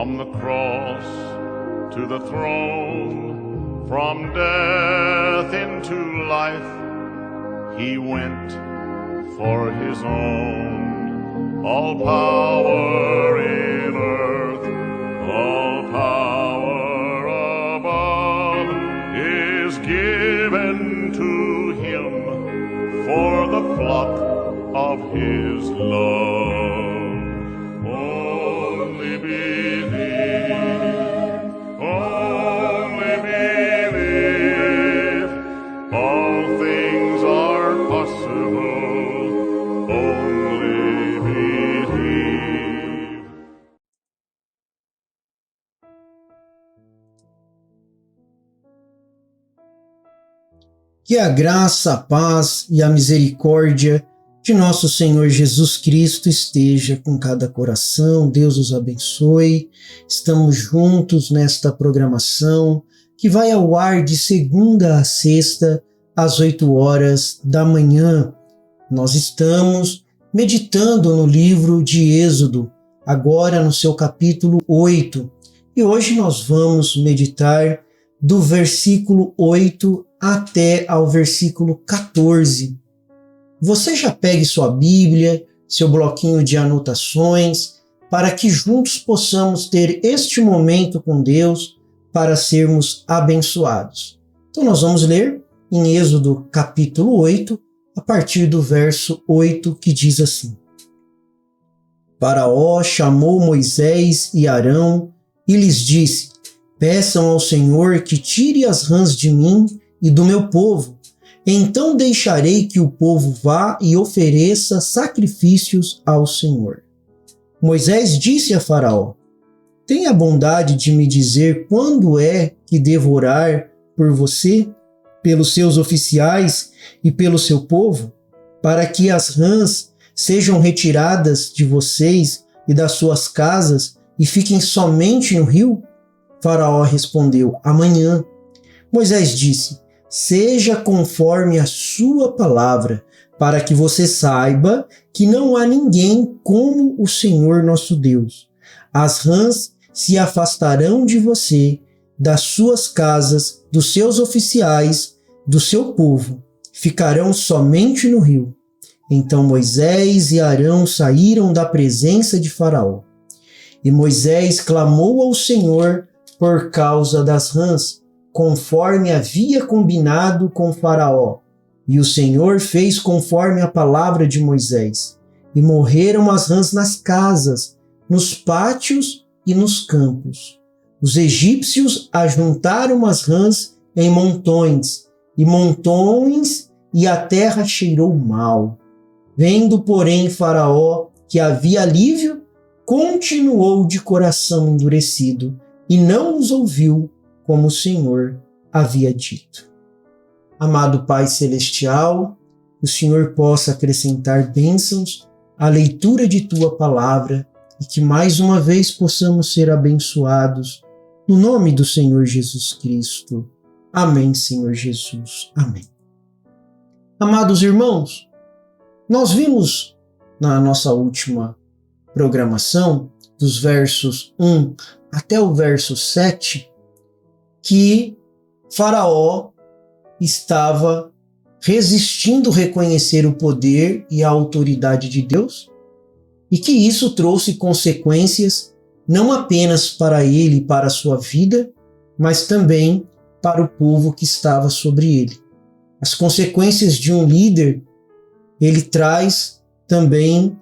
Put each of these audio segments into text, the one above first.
From the cross to the throne, from death into life, he went for his own. All power in earth, all power above is given to him for the flock of his love. Only believe, only believe, all things are possible, only believe. Que a graça, a paz e a misericórdia de nosso Senhor Jesus Cristo esteja com cada coração. Deus os abençoe. Estamos juntos nesta programação que vai ao ar de segunda a sexta, às 8 da manhã. Nós estamos meditando no livro de Êxodo, agora no seu capítulo 8. E hoje nós vamos meditar do versículo 8 até ao versículo 14. Você já pegue sua Bíblia, seu bloquinho de anotações, para que juntos possamos ter este momento com Deus para sermos abençoados. Então nós vamos ler em Êxodo capítulo 8, a partir do verso 8, que diz assim: Faraó chamou Moisés e Arão e lhes disse: Peçam ao Senhor que tire as rãs de mim e do meu povo. Então deixarei que o povo vá e ofereça sacrifícios ao Senhor. Moisés disse a Faraó: Tenha bondade de me dizer quando é que devo orar por você, pelos seus oficiais e pelo seu povo, para que as rãs sejam retiradas de vocês e das suas casas e fiquem somente no rio? Faraó respondeu: Amanhã. Moisés disse: Seja conforme a sua palavra, para que você saiba que não há ninguém como o Senhor nosso Deus. As rãs se afastarão de você, das suas casas, dos seus oficiais, do seu povo. Ficarão somente no rio. Então Moisés e Arão saíram da presença de Faraó. E Moisés clamou ao Senhor por causa das rãs, conforme havia combinado com Faraó. E o Senhor fez conforme a palavra de Moisés. E morreram as rãs nas casas, nos pátios e nos campos. Os egípcios ajuntaram as rãs em montões, e a terra cheirou mal. Vendo, porém, Faraó que havia alívio, continuou de coração endurecido, e não os ouviu, como o Senhor havia dito. Amado Pai Celestial, que o Senhor possa acrescentar bênçãos à leitura de Tua Palavra e que mais uma vez possamos ser abençoados no nome do Senhor Jesus Cristo. Amém, Senhor Jesus. Amém. Amados irmãos, nós vimos na nossa última programação, dos versos 1 até o verso 7, que Faraó estava resistindo reconhecer o poder e a autoridade de Deus, e que isso trouxe consequências não apenas para ele e para a sua vida, mas também para o povo que estava sobre ele. As consequências de um líder, ele traz também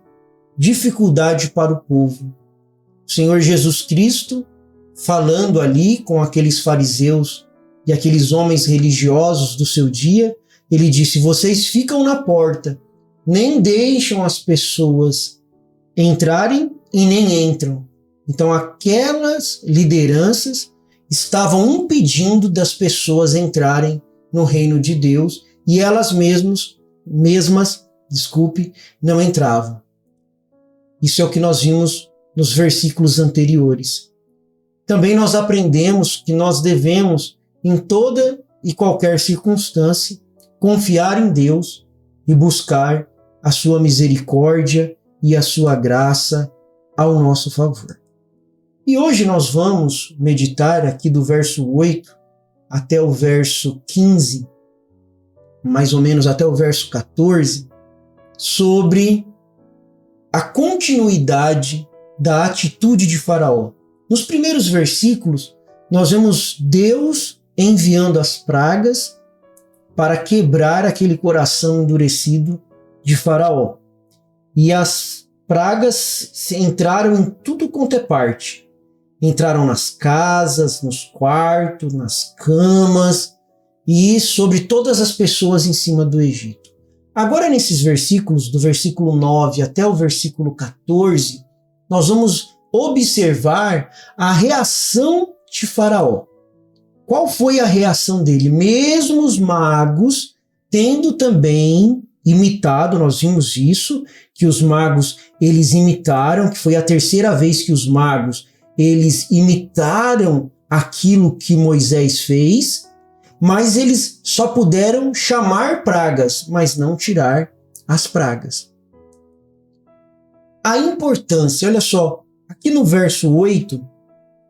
dificuldade para o povo. O Senhor Jesus Cristo, falando ali com aqueles fariseus e aqueles homens religiosos do seu dia, ele disse: vocês ficam na porta, nem deixam as pessoas entrarem e nem entram. Então aquelas lideranças estavam impedindo das pessoas entrarem no reino de Deus e elas mesmas, não entravam. Isso é o que nós vimos nos versículos anteriores. Também nós aprendemos que nós devemos, em toda e qualquer circunstância, confiar em Deus e buscar a sua misericórdia e a sua graça ao nosso favor. E hoje nós vamos meditar aqui do verso 8 até o verso 15, mais ou menos até o verso 14, sobre a continuidade da atitude de Faraó. Nos primeiros versículos, nós vemos Deus enviando as pragas para quebrar aquele coração endurecido de Faraó. E as pragas entraram em tudo quanto é parte. Entraram nas casas, nos quartos, nas camas e sobre todas as pessoas em cima do Egito. Agora, nesses versículos, do versículo 9 até o versículo 14, nós vamos observar a reação de Faraó. Qual foi a reação dele? Mesmo os magos tendo também imitado, nós vimos isso, que os magos eles imitaram, que foi a terceira vez que os magos eles imitaram aquilo que Moisés fez, mas eles só puderam chamar pragas, mas não tirar as pragas. A importância, olha só, aqui no verso 8,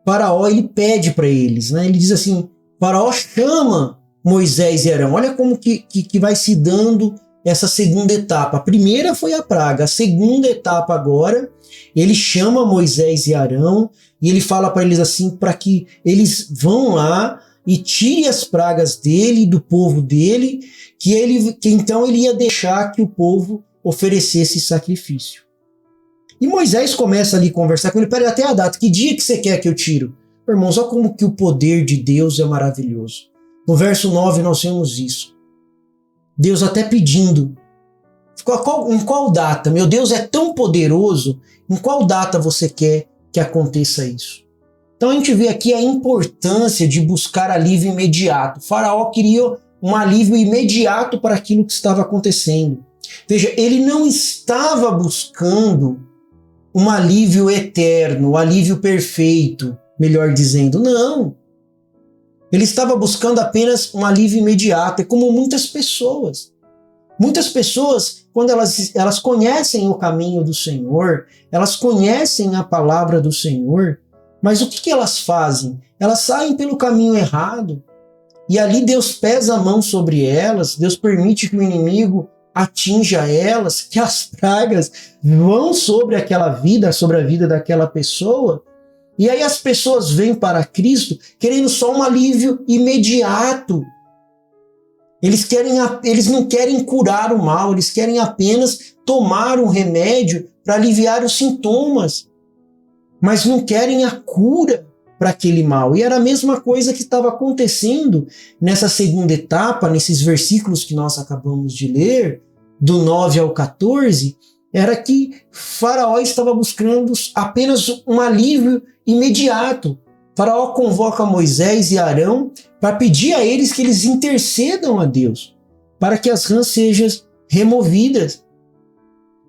Faraó ele pede para eles, né? Ele diz assim, Faraó chama Moisés e Arão. Olha como que vai se dando essa segunda etapa. A primeira foi a praga, a segunda etapa agora, ele chama Moisés e Arão e ele fala para eles assim, para que eles vão lá e tire as pragas dele, do povo dele, que então ele ia deixar que o povo oferecesse sacrifício. E Moisés começa ali a conversar com ele, pera até a data, que dia que você quer que eu tiro? Irmãos, olha como que o poder de Deus é maravilhoso. No verso 9 nós vemos isso. Deus até pedindo, em qual data? Meu Deus é tão poderoso, em qual data você quer que aconteça isso? Então a gente vê aqui a importância de buscar alívio imediato. O Faraó queria um alívio imediato para aquilo que estava acontecendo. Veja, ele não estava buscando um alívio eterno, um alívio perfeito, melhor dizendo, não. Ele estava buscando apenas um alívio imediato, é como muitas pessoas. Muitas pessoas, quando elas conhecem o caminho do Senhor, elas conhecem a palavra do Senhor, mas o que elas fazem? Elas saem pelo caminho errado. E ali Deus pesa a mão sobre elas, Deus permite que o inimigo atinja elas, que as pragas vão sobre aquela vida, sobre a vida daquela pessoa. E aí as pessoas vêm para Cristo querendo só um alívio imediato. Eles não querem curar o mal, eles querem apenas tomar um remédio para aliviar os sintomas, mas não querem a cura para aquele mal. E era a mesma coisa que estava acontecendo nessa segunda etapa, nesses versículos que nós acabamos de ler, do 9 ao 14, era que Faraó estava buscando apenas um alívio imediato. Faraó convoca Moisés e Arão para pedir a eles que eles intercedam a Deus, para que as rãs sejam removidas.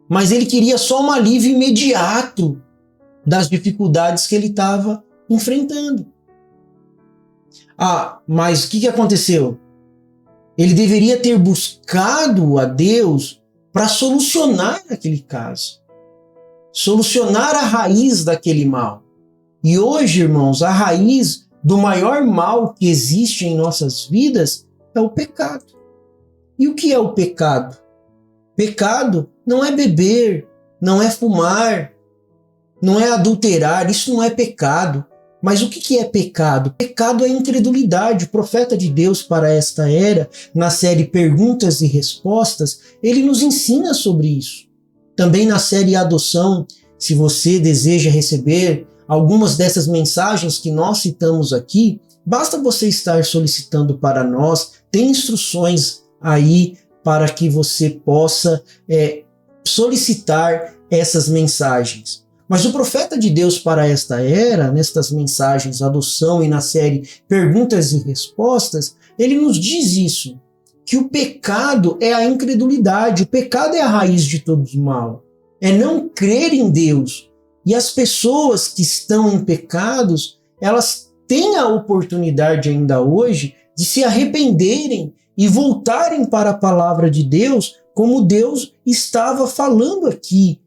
Mas ele queria só um alívio imediato das dificuldades que ele estava enfrentando. Mas o que aconteceu? Ele deveria ter buscado a Deus para solucionar aquele caso, solucionar a raiz daquele mal. E hoje, irmãos, a raiz do maior mal que existe em nossas vidas é o pecado. E o que é o pecado? Pecado não é beber, não é fumar, não é adulterar, isso não é pecado. Mas o que é pecado? Pecado é incredulidade. O profeta de Deus para esta era, na série Perguntas e Respostas, ele nos ensina sobre isso. Também na série Adoção, se você deseja receber algumas dessas mensagens que nós citamos aqui, basta você estar solicitando para nós, tem instruções aí para que você possa solicitar essas mensagens. Mas o profeta de Deus para esta era, nestas mensagens Adoção e na série Perguntas e Respostas, ele nos diz isso, que o pecado é a incredulidade, o pecado é a raiz de todo o mal, é não crer em Deus. E as pessoas que estão em pecados, elas têm a oportunidade ainda hoje de se arrependerem e voltarem para a palavra de Deus, como Deus estava falando aqui.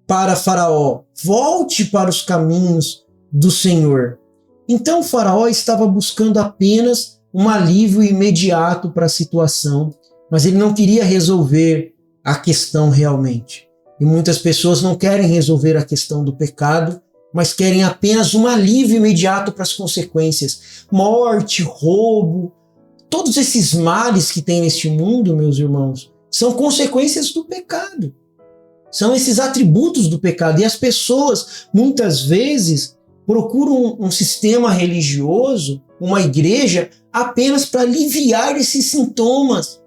para Faraó: volte para os caminhos do Senhor. Então Faraó estava buscando apenas um alívio imediato para a situação, mas ele não queria resolver a questão realmente. E muitas pessoas não querem resolver a questão do pecado, mas querem apenas um alívio imediato para as consequências. Morte, roubo, todos esses males que tem neste mundo, meus irmãos, são consequências do pecado. São esses atributos do pecado. E as pessoas, muitas vezes, procuram um sistema religioso, uma igreja, apenas para aliviar esses sintomas,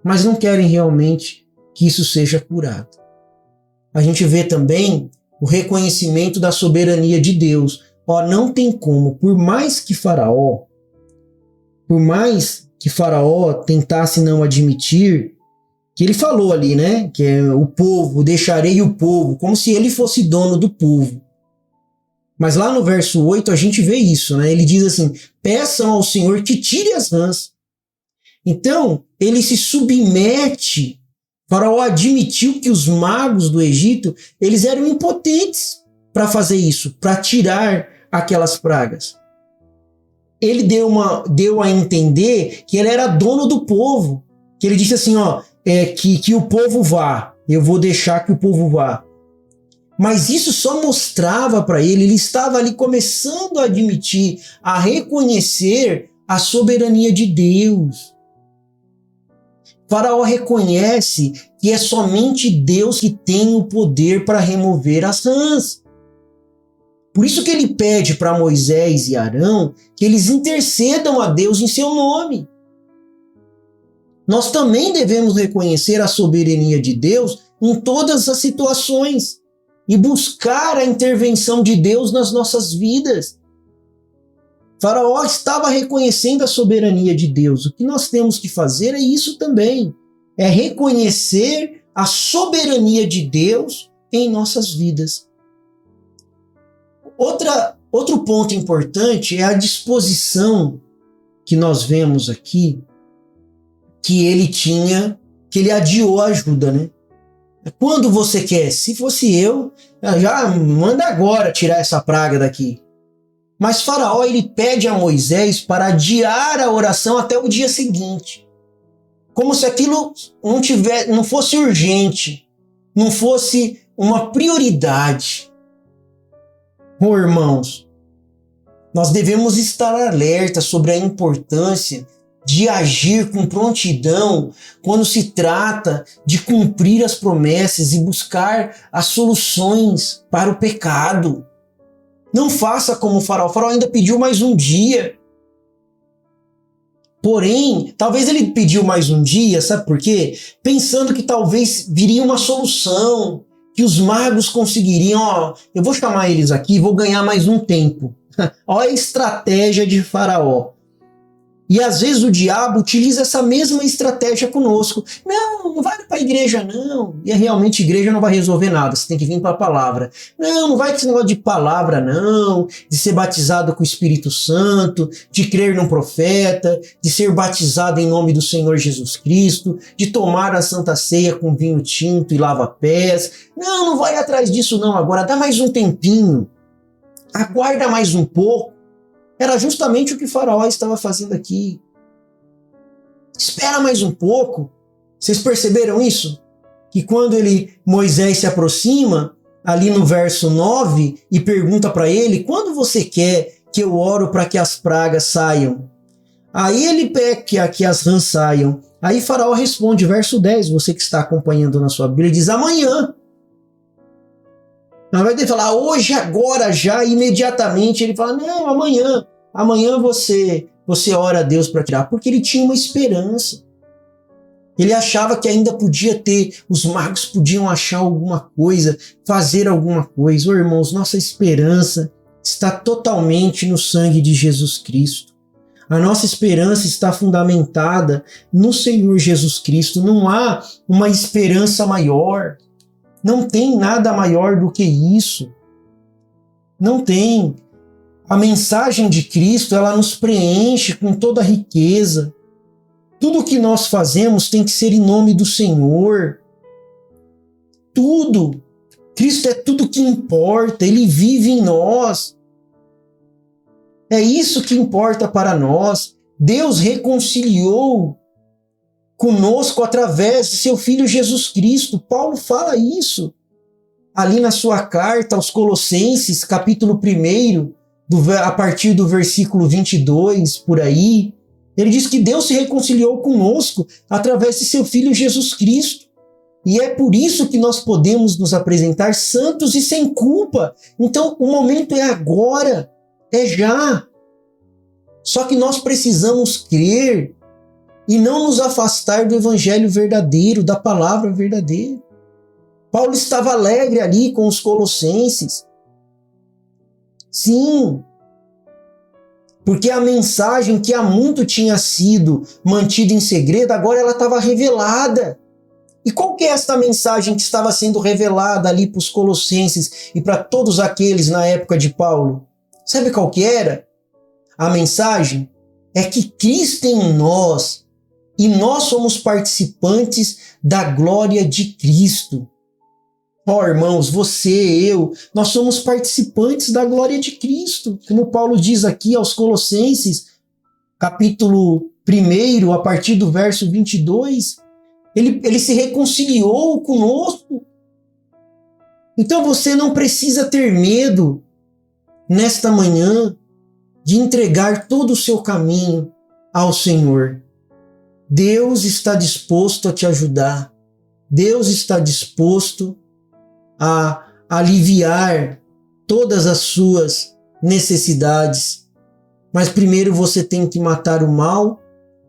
mas não querem realmente que isso seja curado. A gente vê também o reconhecimento da soberania de Deus. Não tem como, por mais que Faraó tentasse não admitir, que ele falou ali, né, que é o povo, deixarei o povo, como se ele fosse dono do povo. Mas lá no verso 8 a gente vê isso, né? Ele diz assim: peçam ao Senhor que tire as rãs. Então, ele se submete. Faraó admitiu que os magos do Egito, eles eram impotentes para fazer isso, para tirar aquelas pragas. Ele deu a entender que ele era dono do povo. Que ele disse assim, que o povo vá, eu vou deixar que o povo vá. Mas isso só mostrava para ele estava ali começando a admitir, a reconhecer a soberania de Deus. Faraó reconhece que é somente Deus que tem o poder para remover as rãs. Por isso que ele pede para Moisés e Arão que eles intercedam a Deus em seu nome. Nós também devemos reconhecer a soberania de Deus em todas as situações e buscar a intervenção de Deus nas nossas vidas. Faraó estava reconhecendo a soberania de Deus. O que nós temos que fazer é isso também. É reconhecer a soberania de Deus em nossas vidas. Outro ponto importante é a disposição que nós vemos aqui, que ele tinha, que ele adiou a ajuda, né? Quando você quer? Se fosse eu, já manda agora tirar essa praga daqui. Mas Faraó, ele pede a Moisés para adiar a oração até o dia seguinte. Como se aquilo não fosse urgente, não fosse uma prioridade. Irmãos, nós devemos estar alertas sobre a importância de agir com prontidão quando se trata de cumprir as promessas e buscar as soluções para o pecado. Não faça como o Faraó. O Faraó ainda pediu mais um dia. Porém, talvez ele pediu mais um dia, sabe por quê? Pensando que talvez viria uma solução, que os magos conseguiriam, eu vou chamar eles aqui, vou ganhar mais um tempo. Olha a estratégia de Faraó. E às vezes o diabo utiliza essa mesma estratégia conosco. Não vai para a igreja não. E realmente a igreja não vai resolver nada, você tem que vir para a palavra. Não vai com esse negócio de palavra não, de ser batizado com o Espírito Santo, de crer num profeta, de ser batizado em nome do Senhor Jesus Cristo, de tomar a Santa Ceia com vinho tinto e lava-pés. Não vai atrás disso não, agora dá mais um tempinho. Aguarda mais um pouco. Era justamente o que Faraó estava fazendo aqui. Espera mais um pouco. Vocês perceberam isso? Que quando Moisés se aproxima, ali no verso 9, e pergunta para ele, quando você quer que eu oro para que as pragas saiam? Aí ele pede que as rãs saiam. Aí Faraó responde, verso 10, você que está acompanhando na sua Bíblia, diz amanhã. Não vai ter que falar hoje, agora, já, imediatamente. Ele fala, não, amanhã. Amanhã você ora a Deus para tirar. Porque ele tinha uma esperança. Ele achava que ainda podia ter, os magos podiam achar alguma coisa, fazer alguma coisa. Irmãos, nossa esperança está totalmente no sangue de Jesus Cristo. A nossa esperança está fundamentada no Senhor Jesus Cristo. Não há uma esperança maior. Não tem nada maior do que isso. Não tem. A mensagem de Cristo, ela nos preenche com toda a riqueza. Tudo que nós fazemos tem que ser em nome do Senhor. Tudo. Cristo é tudo que importa, Ele vive em nós. É isso que importa para nós. Deus reconciliou conosco através de seu Filho Jesus Cristo. Paulo fala isso ali na sua carta aos Colossenses, capítulo 1, a partir do versículo 22, por aí. Ele diz que Deus se reconciliou conosco através de seu Filho Jesus Cristo. E é por isso que nós podemos nos apresentar santos e sem culpa. Então, o momento é agora, é já. Só que nós precisamos crer e não nos afastar do evangelho verdadeiro, da palavra verdadeira. Paulo estava alegre ali com os colossenses. Sim, porque a mensagem que há muito tinha sido mantida em segredo, agora ela estava revelada. E qual que é esta mensagem que estava sendo revelada ali para os colossenses e para todos aqueles na época de Paulo? Sabe qual que era? A mensagem é que Cristo em nós e nós somos participantes da glória de Cristo. Irmãos, você, eu, nós somos participantes da glória de Cristo. Como Paulo diz aqui aos Colossenses, capítulo 1, a partir do verso 22, ele se reconciliou conosco. Então você não precisa ter medo nesta manhã de entregar todo o seu caminho ao Senhor. Deus está disposto a te ajudar. Deus está disposto a aliviar todas as suas necessidades. Mas primeiro você tem que matar o mal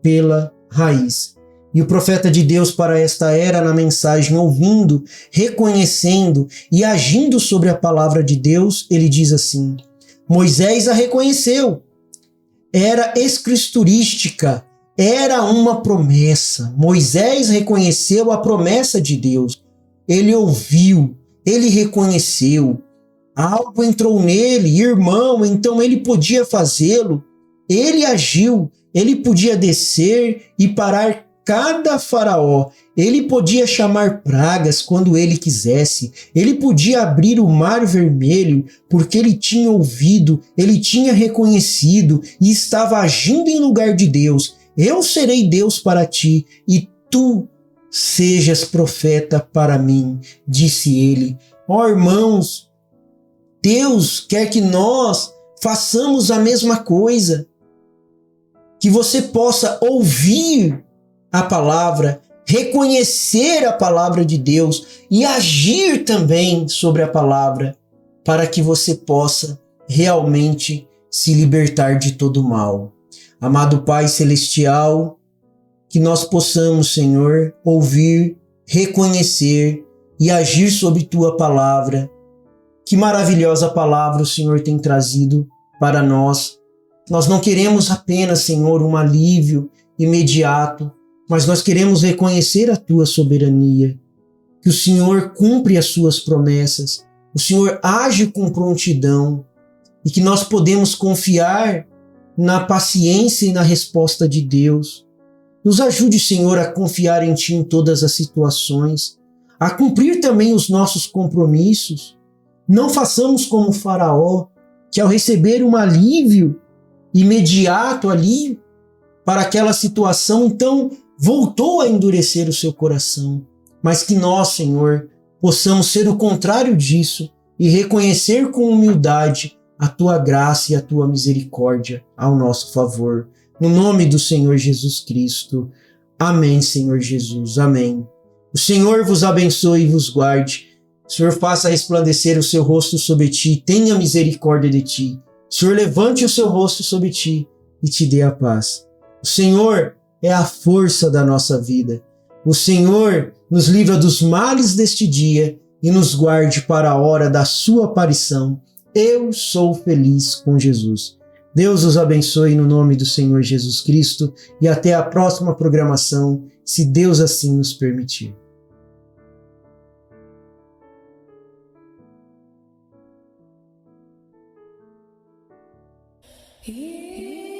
pela raiz. E o profeta de Deus para esta era, na mensagem, ouvindo, reconhecendo e agindo sobre a palavra de Deus, ele diz assim: Moisés a reconheceu. Era escriturística, era uma promessa. Moisés reconheceu a promessa de Deus. Ele ouviu, ele reconheceu. Algo entrou nele, irmão, então ele podia fazê-lo. Ele agiu, ele podia descer e parar cada faraó. Ele podia chamar pragas quando ele quisesse. Ele podia abrir o mar vermelho porque ele tinha ouvido, ele tinha reconhecido e estava agindo em lugar de Deus. Eu serei Deus para ti e tu sejas profeta para mim, disse ele. Irmãos, Deus quer que nós façamos a mesma coisa. Que você possa ouvir a palavra, reconhecer a palavra de Deus e agir também sobre a palavra, para que você possa realmente se libertar de todo mal. Amado Pai Celestial, que nós possamos, Senhor, ouvir, reconhecer e agir sobre Tua palavra. Que maravilhosa palavra o Senhor tem trazido para nós. Nós não queremos apenas, Senhor, um alívio imediato, mas nós queremos reconhecer a Tua soberania, que o Senhor cumpre as Suas promessas, o Senhor age com prontidão e que nós podemos confiar na paciência e na resposta de Deus. Nos ajude, Senhor, a confiar em Ti em todas as situações, a cumprir também os nossos compromissos. Não façamos como o Faraó, que ao receber um alívio imediato ali para aquela situação, então voltou a endurecer o seu coração. Mas que nós, Senhor, possamos ser o contrário disso e reconhecer com humildade a Tua graça e a Tua misericórdia ao nosso favor. No nome do Senhor Jesus Cristo. Amém, Senhor Jesus. Amém. O Senhor vos abençoe e vos guarde. O Senhor faça resplandecer o seu rosto sobre ti, tenha misericórdia de ti. O Senhor levante o seu rosto sobre ti e te dê a paz. O Senhor é a força da nossa vida. O Senhor nos livra dos males deste dia e nos guarde para a hora da sua aparição. Eu sou feliz com Jesus. Deus os abençoe no nome do Senhor Jesus Cristo e até a próxima programação, se Deus assim nos permitir. Yeah.